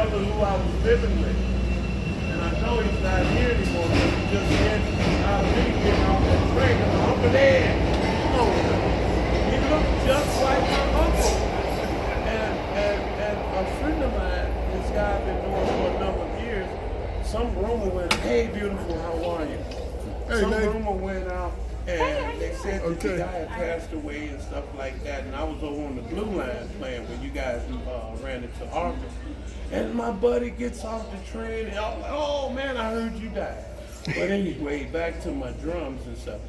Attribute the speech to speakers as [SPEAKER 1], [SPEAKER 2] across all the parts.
[SPEAKER 1] brother who I was living with. And I know he's not here anymore, but he just getting out of me, getting off that train. And my uncle there, he looked just like my uncle. And a friend of mine, this guy I've been knowing for a number of years, some rumor went, hey, beautiful, how are you?
[SPEAKER 2] Hey,
[SPEAKER 1] some
[SPEAKER 2] man.
[SPEAKER 1] rumor went out, and they said that the guy had passed away and stuff like that. And I was over on the Blue Line playing when you guys ran into Arthur. And my buddy gets off the train, and I'm like, oh man, I heard you died. But anyway, back to my drums and stuff.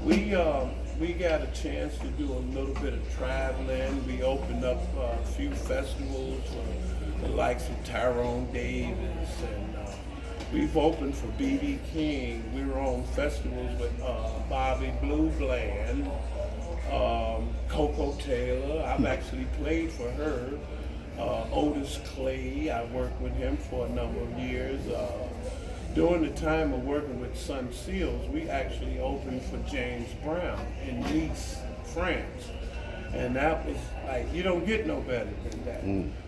[SPEAKER 1] We got a chance to do a little bit of traveling. We opened up a few festivals for the likes of Tyrone Davis, and we've opened for B.B. King. We were on festivals with Bobby Blue Bland, Coco Taylor. I've actually played for her. Otis Clay, I worked with him for a number of years. During the time of working with Sun Seals, we actually opened for James Brown in Nice, France. And that was like, you don't get no better than that.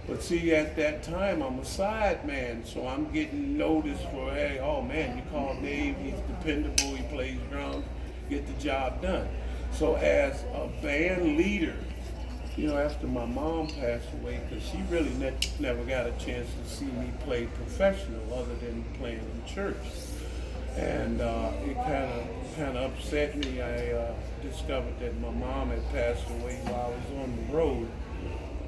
[SPEAKER 1] But see, at that time, I'm a side man, so I'm getting noticed for, hey, oh man, you call Dave, he's dependable, he plays drums, get the job done. So as a band leader, you know, after my mom passed away, because she really never got a chance to see me play professional other than playing in church. And it kind of upset me. I discovered that my mom had passed away while I was on the road.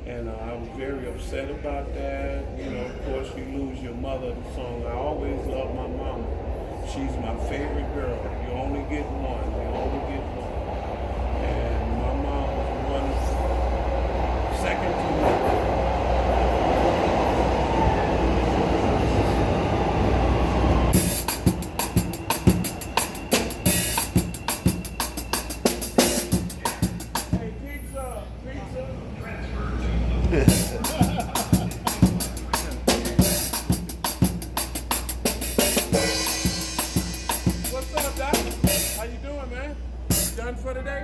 [SPEAKER 1] And I was very upset about that. You know, of course, you lose your mother, the song, I always love my mama. She's my favorite girl. You only get one. You only get one. And my mom was one second to none. Hey, pizza! What's up, Doc? How you doing, man? Done for today?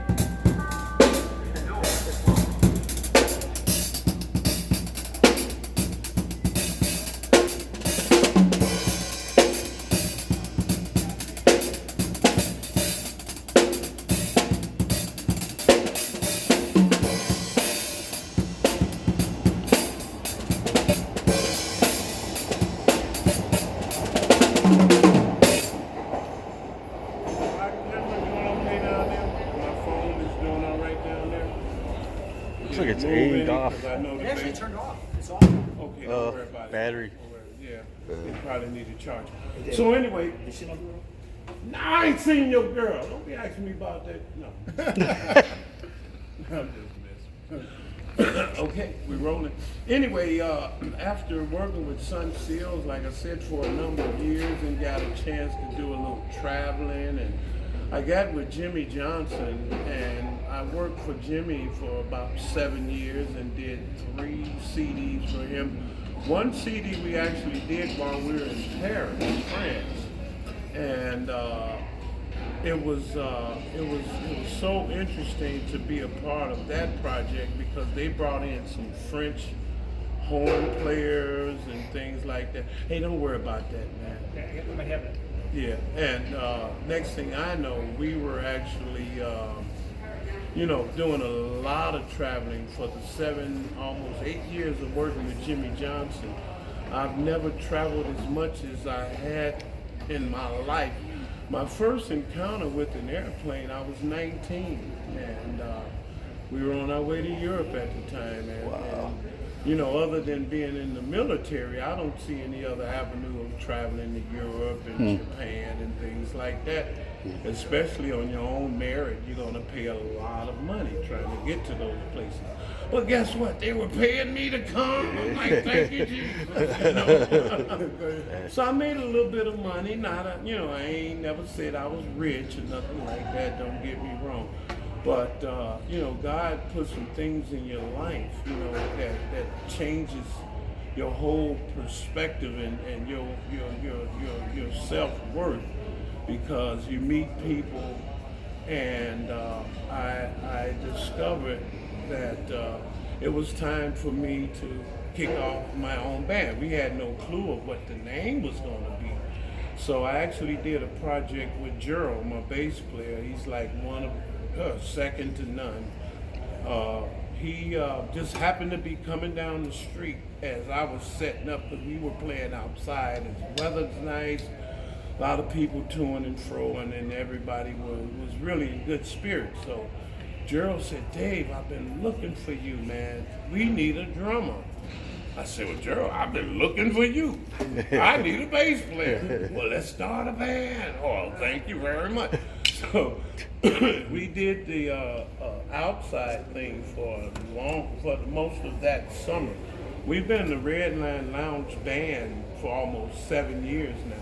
[SPEAKER 3] Looks like it's aimed off.
[SPEAKER 4] It actually turned off. It's off.
[SPEAKER 1] Okay, don't worry about
[SPEAKER 3] battery.
[SPEAKER 1] it. Yeah, they probably need to charge. So anyway, nah, I ain't seen your girl. Don't be asking me about that. No. I'm just messing. Okay, we're rolling. Anyway, after working with Sun Seals, like I said, for a number of years, and got a chance to do a little traveling, and I got with Jimmy Johnson, and I worked for Jimmy for about 7 years and did 3 CDs for him. One CD we actually did while we were in Paris, France, and it was so interesting to be a part of that project because they brought in some French horn players and things like that. Hey, don't worry about that, man.
[SPEAKER 4] Yeah, I might have it.
[SPEAKER 1] Yeah, and next thing I know, we were actually, doing a lot of traveling for the almost 8 years of working with Jimmy Johnson. I've never traveled as much as I had in my life. My first encounter with an airplane, I was 19, and we were on our way to Europe at the time. And other than being in the military, I don't see any other avenue of traveling to Europe and Japan and things like that. Especially on your own merit, you're going to pay a lot of money trying to get to those places. But guess what? They were paying me to come. I'm like, thank you, Jesus. So I made a little bit of money. I ain't never said I was rich or nothing like that. Don't get me wrong. But God put some things in your life, that changes your whole perspective and your self-worth, because you meet people, and I discovered that it was time for me to kick off my own band. We had no clue of what the name was going to be. So I actually did a project with Gerald, my bass player. He's like one of second to none. He just happened to be coming down the street as I was setting up, because we were playing outside. The weather's nice, a lot of people toing and froing, and everybody was really in good spirits. So Gerald said, "Dave, I've been looking for you, man. We need a drummer." I said, "Well, Gerald, I've been looking for you. I need a bass player." "Well, let's start a band." "Oh, thank you very much." So we did the outside thing for most of that summer. We've been the Red Line Lounge band for almost 7 years now.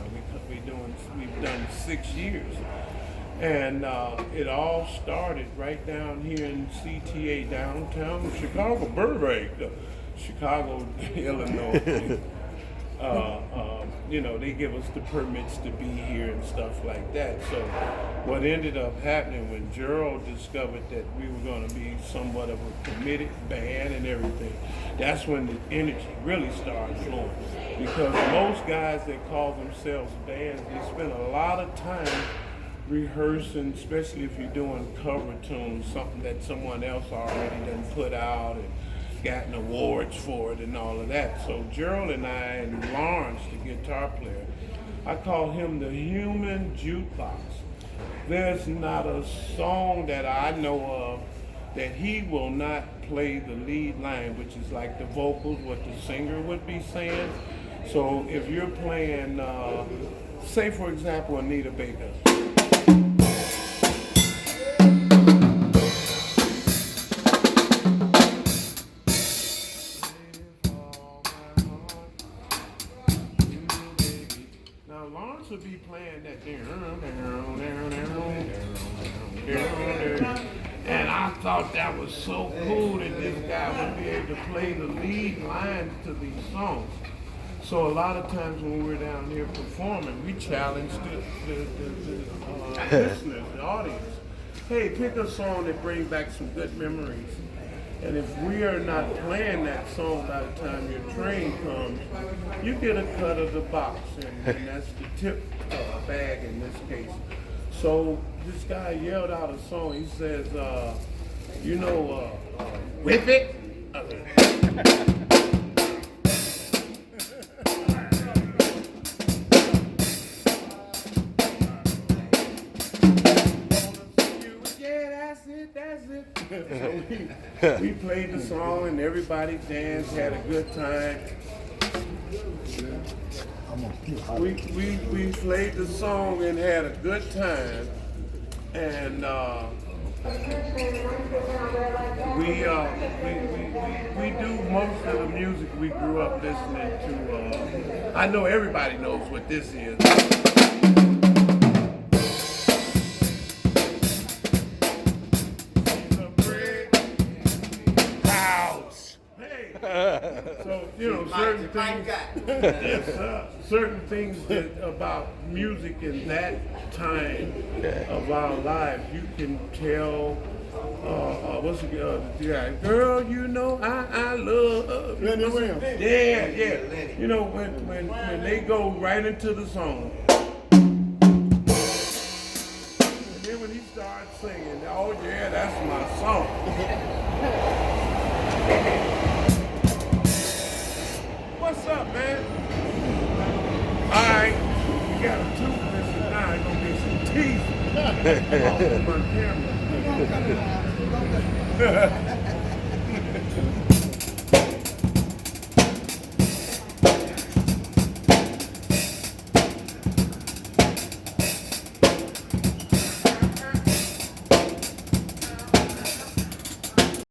[SPEAKER 1] We've done 6 years. And it all started right down here in CTA, downtown Chicago, Burbank, Chicago, Illinois. They give us the permits to be here and stuff like that. So what ended up happening when Gerald discovered that we were going to be somewhat of a committed band and everything, that's when the energy really started flowing. Because most guys that call themselves bands, they spend a lot of time rehearsing, especially if you're doing cover tunes, something that someone else already done put out and gotten awards for it and all of that. So Gerald and I and Lawrence, the guitar player, I call him the human jukebox. There's not a song that I know of that he will not play the lead line, which is like the vocals, what the singer would be saying. So if you're playing, say for example, Anita Baker. Would be playing that and I thought that was so cool that this guy would be able to play the lead lines to these songs. So a lot of times when we're down here performing, we challenge the listeners, the audience. Hey, pick a song that brings back some good memories. And if we are not playing that song by the time your train comes, you get a cut of the box, and that's the tip bag in this case. So this guy yelled out a song. He says, whip it. So we played the song and everybody danced, had a good time. We played the song and had a good time, and we do most of the music we grew up listening to. I know everybody knows what this is. So certain things. Yes, certain things about music in that time of our lives, you can tell. What's the guy? Girl, I love. Yeah. When they go right into the song. And then when he starts singing, oh yeah, that's my song. What's up, man? All right, we got a tooth missing now. It's gonna be some teeth off of my camera.